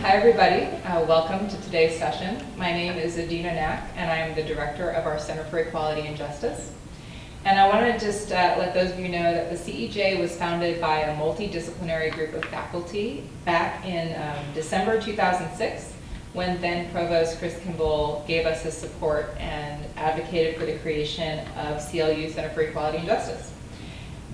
Hi everybody, welcome to today's session. My name is Adina Knack and I am the director of our Center for Equality and Justice. And I want to just let those of you know that the CEJ was founded by a multidisciplinary group of faculty back in December 2006, when then Provost Chris Kimball gave us his support and advocated for the creation of CLU Center for Equality and Justice.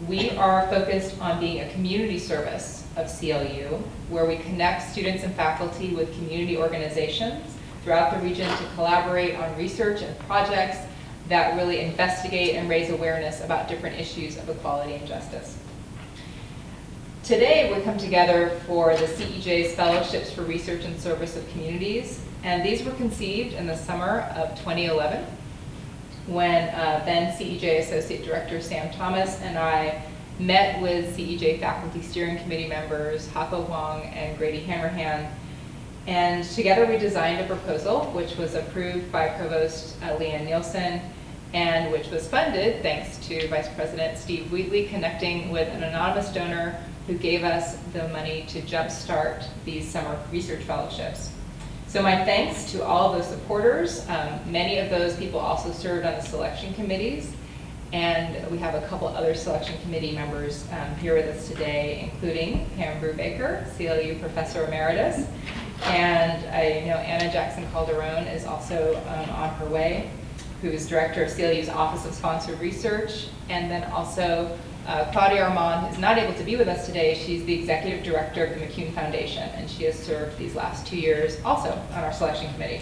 We are focused on being a community service of CLU, where we connect students and faculty with community organizations throughout the region to collaborate on research and projects that really investigate and raise awareness about different issues of equality and justice. Today, we come together for the CEJ's Fellowships for Research and Service of Communities, and these were conceived in the summer of 2011, when then CEJ Associate Director Sam Thomas and I met with CEJ Faculty Steering Committee members Hako Huang and Grady Hammerhand, and together we designed a proposal which was approved by Provost Leanne Nielsen and which was funded thanks to Vice President Steve Wheatley connecting with an anonymous donor who gave us the money to jumpstart these summer research fellowships. So my thanks to all of those supporters. Many of those people also served on the selection committees, and we have a couple other selection committee members here with us today, including Pam Brubaker, CLU Professor Emeritus, and I know Anna Jackson Calderon is also on her way, who is Director of CLU's Office of Sponsored Research, and then also Claudia Armand is not able to be with us today. She's the Executive Director of the McCune Foundation, and she has served these last 2 years also on our selection committee.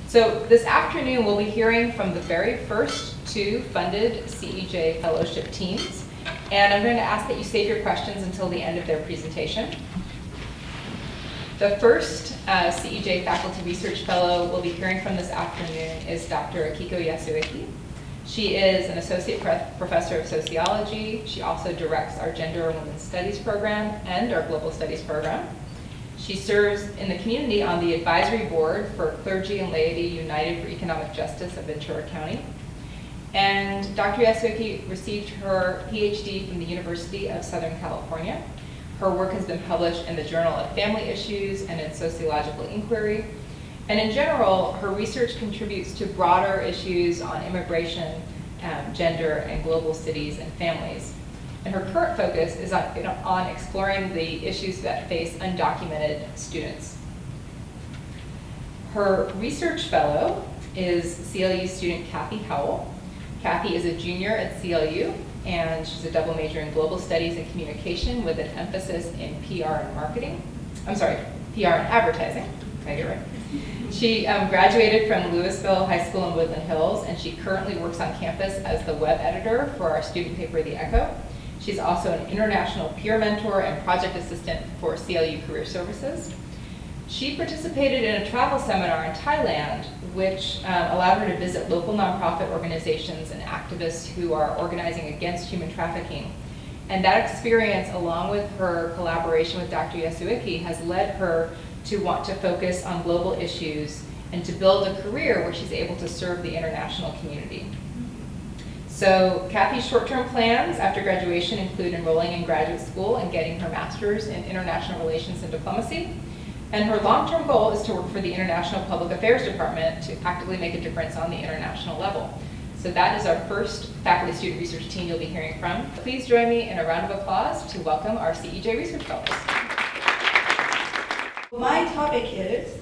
So this afternoon, we'll be hearing from the very first 2 funded CEJ fellowship teams, and I'm going to ask that you save your questions until the end of their presentation. The first CEJ Faculty Research Fellow we'll be hearing from this afternoon is Dr. Akiko Yasuike. She is an Associate Professor of Sociology. She also directs our Gender and Women's Studies program and our Global Studies program. She serves in the community on the advisory board for Clergy and Laity United for Economic Justice of Ventura County. And Dr. Yasuike received her PhD from the University of Southern California. Her work has been published in the Journal of Family Issues and in Sociological Inquiry. And in general, her research contributes to broader issues on immigration, gender, and global cities and families. And her current focus is on exploring the issues that face undocumented students. Her research fellow is CLU student Cathy Howell. Cathy is a junior at CLU, and she's a double major in global studies and communication with an emphasis in PR and marketing. I'm sorry, PR and advertising. Did I get it right? She graduated from Louisville High School in Woodland Hills, and she currently works on campus as the web editor for our student paper, The Echo. She's also an international peer mentor and project assistant for CLU Career Services. She participated in a travel seminar in Thailand, which allowed her to visit local nonprofit organizations and activists who are organizing against human trafficking. And that experience, along with her collaboration with Dr. Yasuike, has led her to want to focus on global issues and to build a career where she's able to serve the international community. So Cathy's short-term plans after graduation include enrolling in graduate school and getting her master's in international relations and diplomacy. And her long-term goal is to work for the International Public Affairs Department to actively make a difference on the international level. So that is our first faculty student research team you'll be hearing from. Please join me in a round of applause to welcome our CEJ Research Fellows. My topic is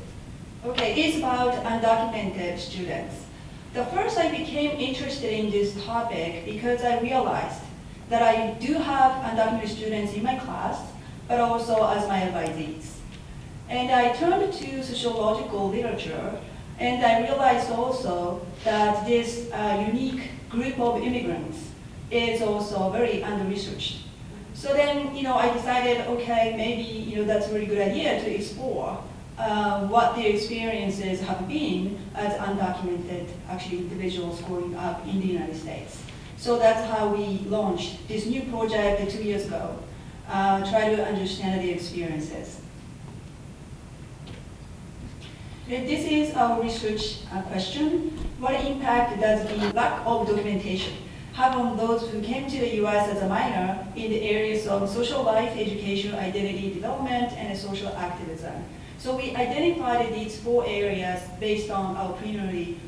about undocumented students. The first I became interested in this topic because I realized that I do have undocumented students in my class, but also as my advisees. And I turned to sociological literature, and I realized also that this unique group of immigrants is also very under-researched. So then, I decided, maybe, that's a really good idea to explore what their experiences have been as undocumented, individuals growing up in the United States. So that's how we launched this new project 2 years ago, try to understand the experiences. This is our research question. What impact does the lack of documentation have on those who came to the U.S. as a minor in the areas of social life, education, identity development, and social activism? So we identified these 4 areas based on our preliminary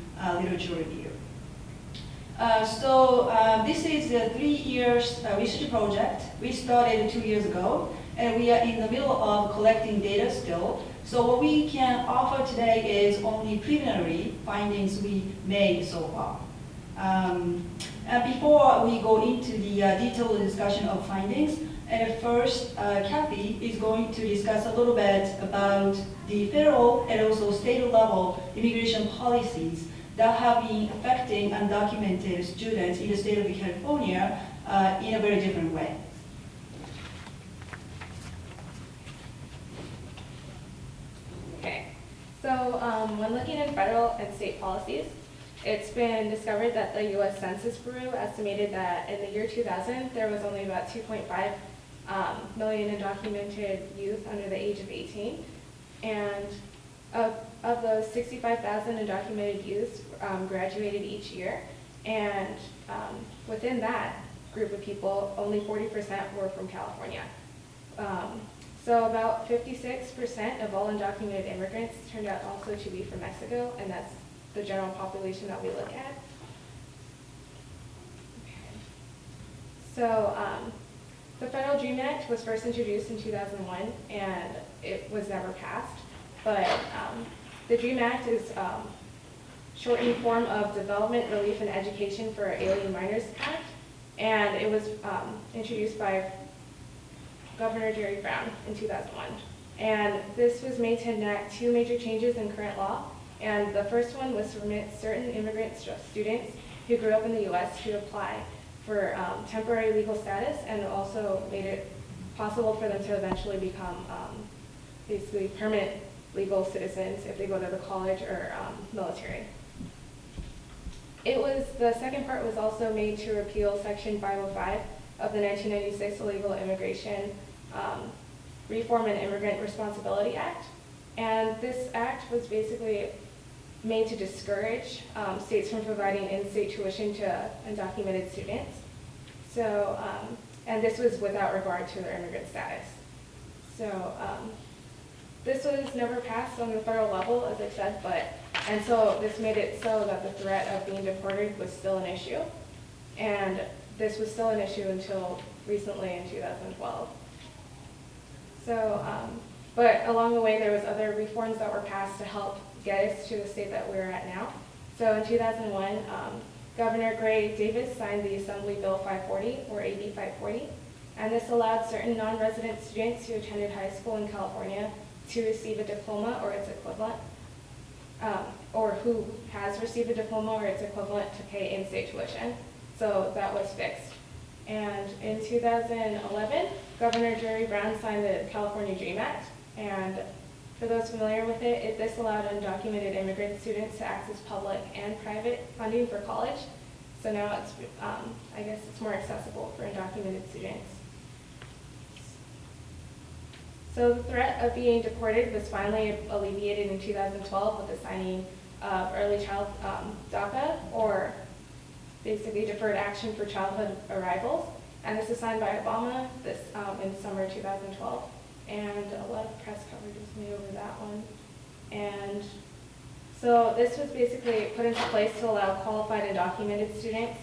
literature review. This is a 3 years research project. We started 2 years ago, and we are in the middle of collecting data still. So what we can offer today is only preliminary findings we made so far. And before we go into the detailed discussion of findings, first, Cathy is going to discuss a little bit about the federal and also state level immigration policies that have been affecting undocumented students in the state of California in a very different way. Okay, so when looking at federal and state policies, it's been discovered that the U.S. Census Bureau estimated that in the year 2000, there was only about 2.5 million undocumented youth under the age of 18. And of those, 65,000 undocumented youths graduated each year. And within that group of people, only 40% were from California. So about 56% of all undocumented immigrants turned out also to be from Mexico, and that's the general population that we look at. Okay. So the Federal DREAM Act was first introduced in 2001, and it was never passed. But the DREAM Act is shortened form of Development, Relief, and Education for Alien Minors Act, and it was introduced by Governor Jerry Brown in 2001. And this was made to enact 2 major changes in current law. And the first one was to permit certain immigrant students who grew up in the U.S. to apply for temporary legal status, and also made it possible for them to eventually become basically permanent legal citizens if they go to the college or military. The second part was also made to repeal Section 505 of the 1996 Illegal Immigration Reform and Immigrant Responsibility Act. And this act was basically made to discourage states from providing in-state tuition to undocumented students. So, and this was without regard to their immigrant status. So, this was never passed on the federal level, as I said, and so this made it so that the threat of being deported was still an issue. And this was still an issue until recently in 2012. So, but along the way, there was other reforms that were passed to help get us to the state that we're at now. So in 2001, Governor Gray Davis signed the Assembly Bill 540, or AB 540, and this allowed certain non-resident students who attended high school in California to receive a diploma or its equivalent, or who has received a diploma or its equivalent to pay in-state tuition. So that was fixed. And in 2011, Governor Jerry Brown signed the California DREAM Act, and for those familiar with it, this allowed undocumented immigrant students to access public and private funding for college. So now it's, I guess it's more accessible for undocumented students. So the threat of being deported was finally alleviated in 2012 with the signing of early child DACA, or basically Deferred Action for Childhood Arrivals. And this was signed by Obama in summer 2012. And a lot of press coverage was made over that one. And so this was basically put into place to allow qualified and documented students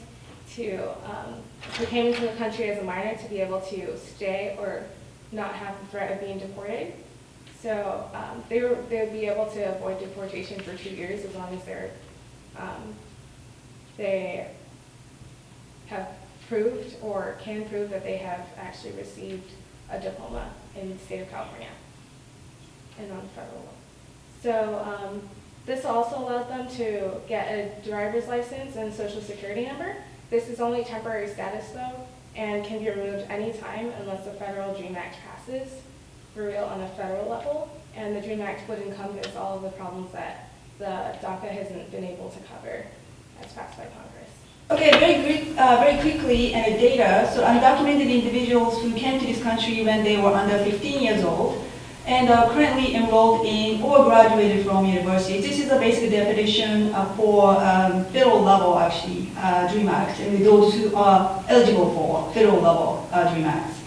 who came into the country as a minor to be able to stay or not have the threat of being deported. So they would be able to avoid deportation for 2 years as long as they have proved or can prove that they have actually received a diploma in the state of California and on the federal level. So this also allowed them to get a driver's license and social security number. This is only temporary status though, and can be removed anytime unless the federal DREAM Act passes for real on a federal level. And the DREAM Act would encompass all of the problems that the DACA hasn't been able to cover as passed by Congress. Okay, very quickly, data. So undocumented individuals who came to this country when they were under 15 years old and are currently enrolled in or graduated from university. This is a basic definition for federal level, actually, DREAM Act, and those who are eligible for federal level DREAM Acts.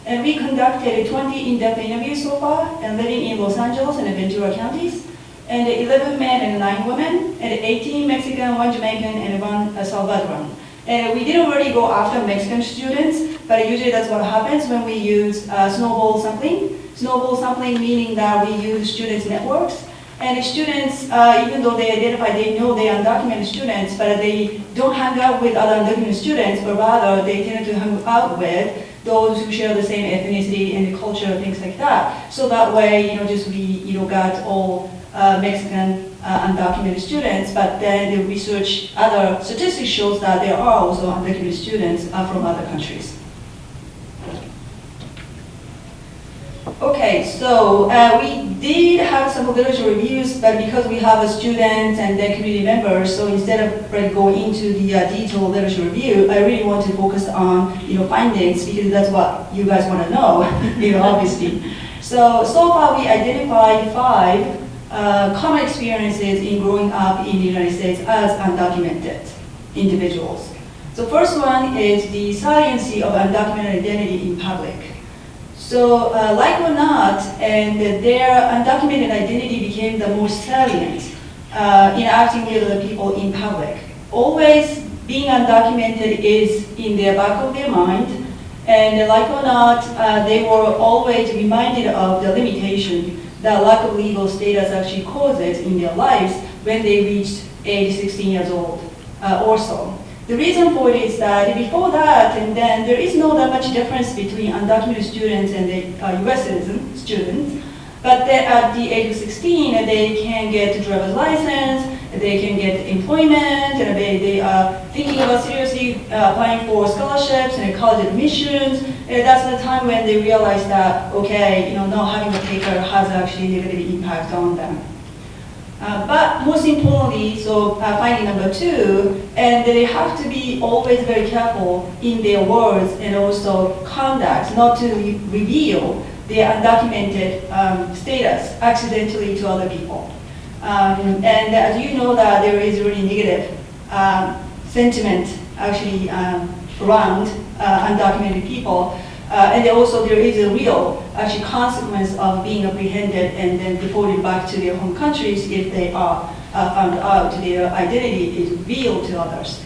And we conducted 20 in-depth interviews so far, and living in Los Angeles and Ventura counties. And 11 men and 9 women, and 18 Mexican, 1 Jamaican, and 1 Salvadoran. And we didn't really go after Mexican students, but usually that's what happens when we use snowball sampling. Snowball sampling meaning that we use students' networks. And the students, even though they identify, they know they are undocumented students, but they don't hang out with other undocumented students, but rather they tend to hang out with those who share the same ethnicity and the culture, things like that. So that way, just we, got all Mexican undocumented students, but then the research, other statistics shows that there are also undocumented students from other countries. Okay, so we did have some literature reviews, but because we have students and their community members, so instead of going into the detailed literature review, I really want to focus on findings, because that's what you guys want to know, obviously. So far we identified 5 common experiences in growing up in the United States as undocumented individuals. So first one is the saliency of undocumented identity in public. So like or not, and their undocumented identity became the most salient interacting with other people in public. Always being undocumented is in the back of their mind, and like or not, they were always reminded of the limitation that lack of legal status actually causes in their lives when they reached age 16 years old or so. The reason for it is that before that, and then there is no that much difference between undocumented students and the US citizen students, but then at the age of 16, they can get a driver's license, they can get employment, and they are thinking about seriously applying for scholarships and college admissions. And that's the time when they realize that, okay, not having a paper has actually a negative impact on them. But most importantly, so finding number 2, and they have to be always very careful in their words and also conduct, not to reveal their undocumented status accidentally to other people. And as you know that there is really negative sentiment actually around undocumented people. And also there is a real actually consequence of being apprehended and then deported back to their home countries if they are found out their identity is revealed to others.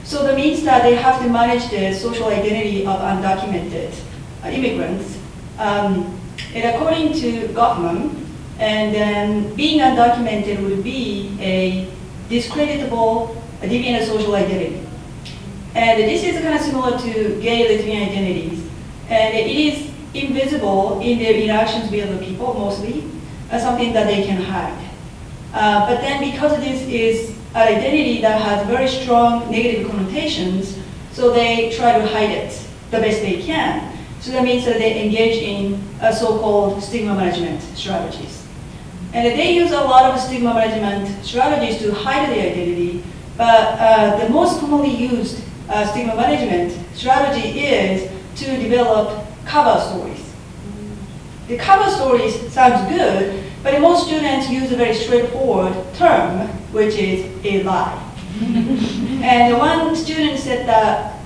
So that means that they have to manage the social identity of undocumented immigrants. And according to Gottman, and then being undocumented would be a discreditable, deviant social identity. And this is kind of similar to gay lesbian identities. And it is invisible in their interactions with other people, mostly, as something that they can hide. But then because this is an identity that has very strong negative connotations, so they try to hide it the best they can. So that means that they engage in so-called stigma management strategies. And they use a lot of stigma management strategies to hide their identity, but the most commonly used stigma management strategy is to develop cover stories. The cover stories sounds good, but most students use a very straightforward term, which is a lie. And one student said that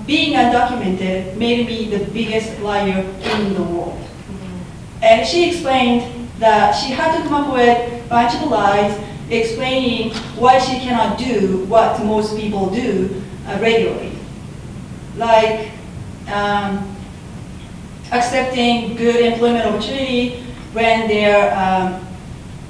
being undocumented made me the biggest liar in the world. And she explained that she had to come up with a bunch of lies explaining why she cannot do what most people do regularly, like accepting good employment opportunity when their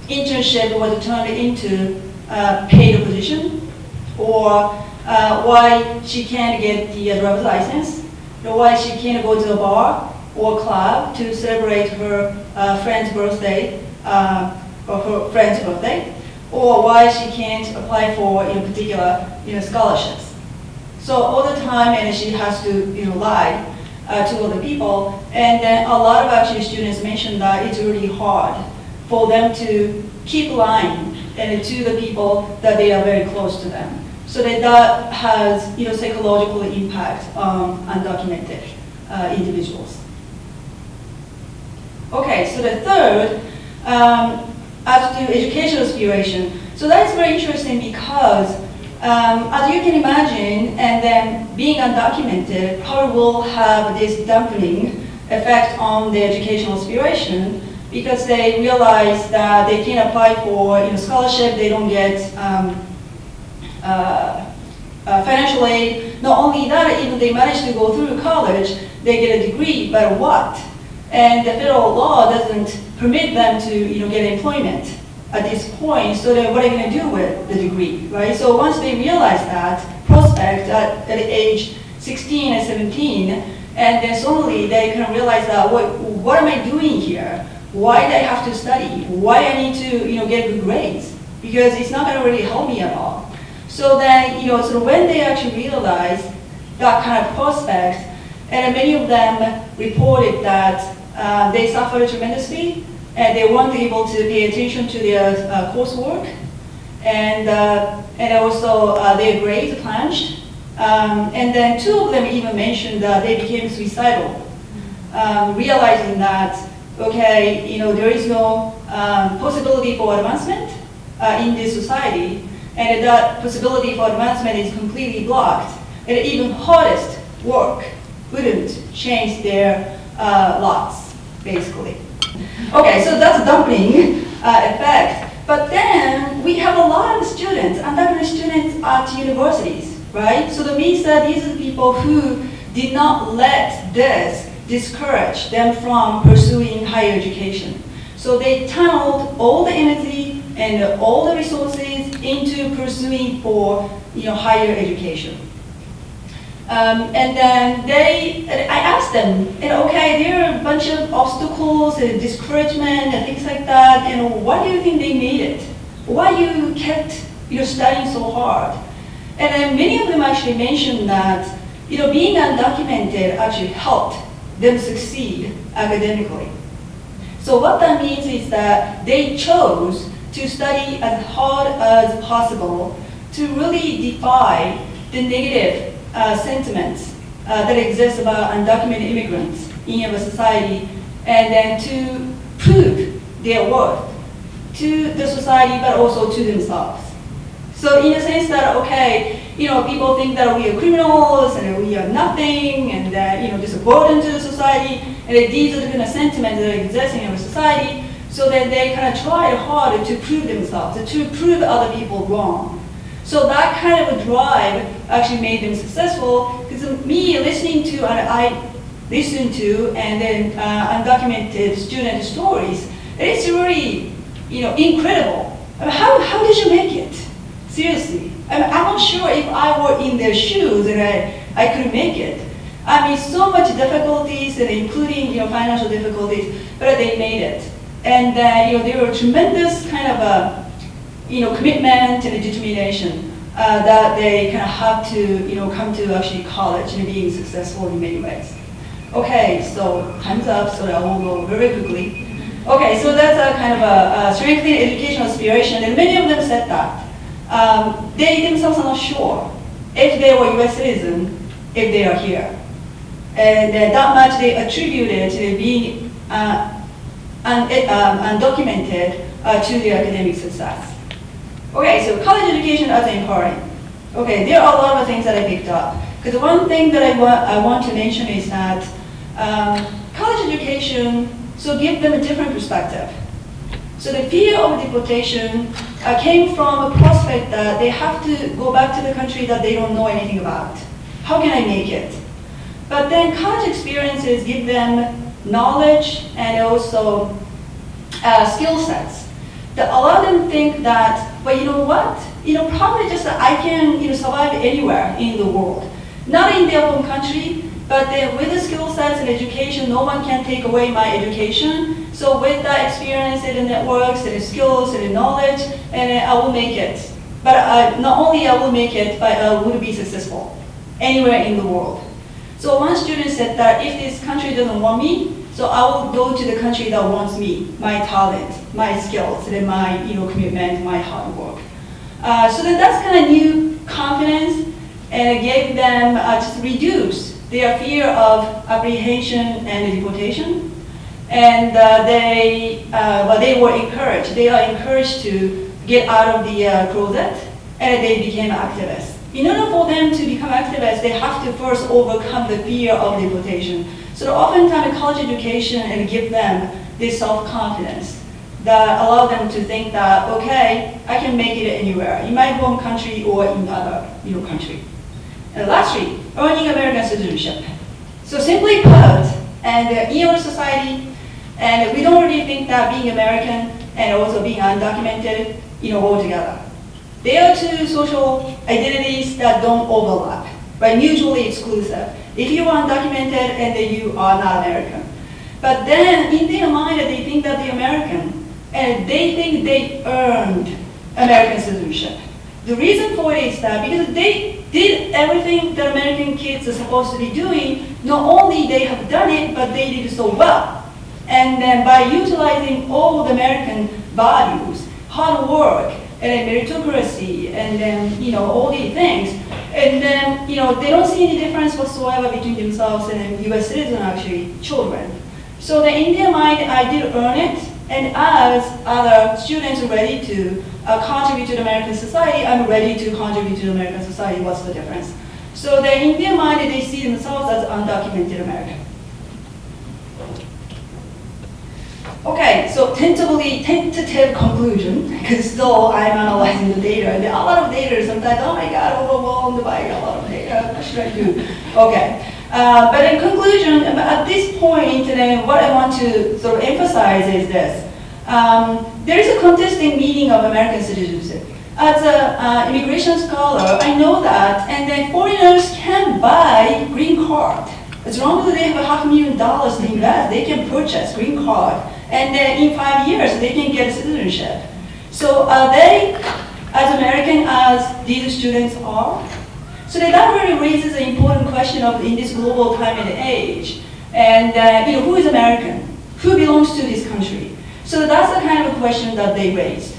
internship was turned into a paid position, or why she can't get the driver's license, or why she can't go to a bar or club to celebrate her friend's birthday, or her friend's birthday, or why she can't apply for particular scholarships. So all the time, and she has to lie to other people. And then a lot of actually students mentioned that it's really hard for them to keep lying and to the people that they are very close to them. So that has psychological impact on undocumented individuals. Okay, so the third, as to educational aspiration. So that's very interesting because As you can imagine, and then being undocumented probably will have this dampening effect on their educational aspiration because they realize that they can apply for scholarship, they don't get financial aid. Not only that, even they manage to go through college, they get a degree, but what? And the federal law doesn't permit them to get employment at this point, so then what are you going to do with the degree, right? So once they realize that prospect at age 16 and 17, and then suddenly they can realize that what am I doing here? Why do I have to study? Why I need to get good grades? Because it's not going to really help me at all. So then so when they actually realize that kind of prospect, and many of them reported that they suffered tremendously, and they weren't able to pay attention to their coursework, and also their grades plunged. And then two of them even mentioned that they became suicidal, realizing that, okay, there is no possibility for advancement in this society, and that possibility for advancement is completely blocked, and even hardest work wouldn't change their lots, basically. Okay, so that's a dumping effect. But then we have a lot of students, undocumented students at universities, right? So that means that these are the people who did not let this discourage them from pursuing higher education. So they tunneled all the energy and all the resources into pursuing for higher education. And then I asked them, okay, there are a bunch of obstacles and discouragement and things like that, and why do you think they made it? Why you kept studying so hard? And then many of them actually mentioned that being undocumented actually helped them succeed academically. So what that means is that they chose to study as hard as possible to really defy the negative sentiments that exist about undocumented immigrants in our society, and then to prove their worth to the society, but also to themselves. So in a sense that, okay, people think that we are criminals and we are nothing, and that there's a burden to the society, and that these are the kind of sentiments that exist in our society, so that they kind of try hard to prove themselves, to prove other people wrong. So that kind of a drive actually made them successful, because me listening to, and I listen to, and then undocumented student stories, it's really, incredible. I mean, how did you make it? Seriously. I mean, I'm not sure if I were in their shoes and I could make it. I mean, so much difficulties, and including, financial difficulties, but they made it. And, there were tremendous kind of a, commitment and determination that they kind of have to, come to actually college and being successful in many ways. Okay, so time's up, so I will go very quickly. Okay, so that's a kind of a strengthening educational aspiration, and many of them said that. They themselves are not sure if they were US citizen, if they are here. And that much they attributed to being undocumented to their academic success. Okay, so college education as important. Okay, there are a lot of things that I picked up. Because one thing that I want to mention is that college education, so give them a different perspective. So the fear of deportation came from a prospect that they have to go back to the country that they don't know anything about. How can I make it? But then college experiences give them knowledge and also skill sets. That a lot of them think that, well, you know what? Probably just that I can survive anywhere in the world. Not in their home country, but then with the skill sets and education, no one can take away my education. So with that experience and the networks and the skills and the knowledge, and I will make it. But not only I will make it, but I will be successful anywhere in the world. So one student said that if this country doesn't want me, so I will go to the country that wants me, my talent, my skills, and my commitment, my hard work. So then that's kind of new confidence, and it gave them just reduce their fear of apprehension and deportation. And they were encouraged. They are encouraged to get out of the closet and they became activists. In order for them to become activists, they have to first overcome the fear of deportation. So oftentimes college education and give them this self-confidence that allow them to think that, okay, I can make it anywhere, in my home country or in other country. And lastly, earning American citizenship. So simply put, and in our society, and we don't really think that being American and also being undocumented, go together. They are two social identities that don't overlap, but mutually exclusive. If you are undocumented and then you are not American. But then in their mind, they think that they're American, and they think they earned American citizenship. The reason for it is that because they did everything that American kids are supposed to be doing, not only they have done it, but they did it so well. And then by utilizing all the American values, hard work, and meritocracy, and then all these things, and then they don't see any difference whatsoever between themselves and U.S. citizen actually children. So then in their mind, I did earn it, and as other students are ready to contribute to the American society, I'm ready to contribute to the American society. What's the difference? So then in their mind, they see themselves as undocumented American. Okay, so tentative conclusion, because still I'm analyzing the data, and there are a lot of data sometimes, oh my God, overwhelmed by a lot of data, what should I do? Okay, but in conclusion, at this point, and what I want to sort of emphasize is this. There is a contesting meaning of American citizenship. As an immigration scholar, I know that, and then foreigners can buy green card. As long as they have $500,000 to invest, they can purchase green card. And then in 5 years, they can get citizenship. So are they as American as these students are? So that really raises an important question of in this global time and age. And who is American? Who belongs to this country? So that's the kind of question that they raised.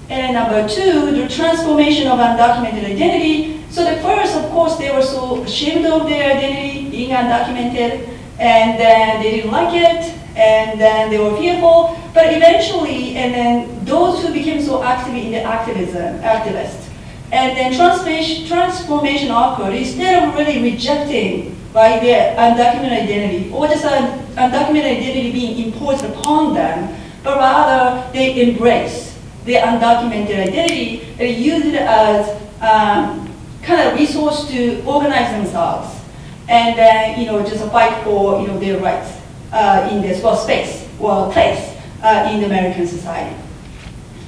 And number two, the transformation of undocumented identity. So the first, of course, they were so ashamed of their identity, being undocumented, and then they didn't like it, and then they were fearful. But eventually, and then those who became so active in the activists, and then transformation occurred. Instead of really rejecting their undocumented identity, or just an undocumented identity being imposed upon them, but rather they embrace their undocumented identity and use it as kind of resource to organize themselves and just fight for their rights in this space or place in American society.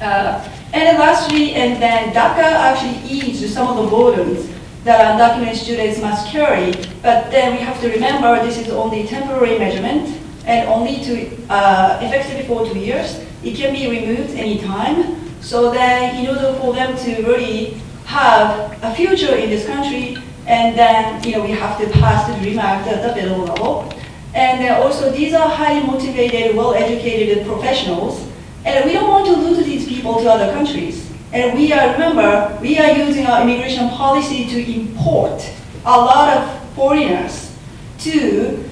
And then lastly, and then DACA actually eased some of the burdens that undocumented students must carry, but then we have to remember this is only temporary measurement and only effective for 2 years. It can be removed anytime. So then in order for them to really have a future in this country, and then we have to pass the DREAM Act at the federal level. And also these are highly motivated, well-educated professionals, and we don't want to lose these people to other countries. And remember, we are using our immigration policy to import a lot of foreigners to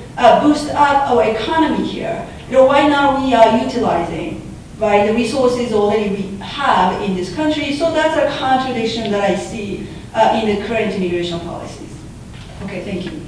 boost up our economy here. Right now we are utilizing the resources already we have in this country. So that's a contradiction that I see in the current immigration policies. Okay, thank you.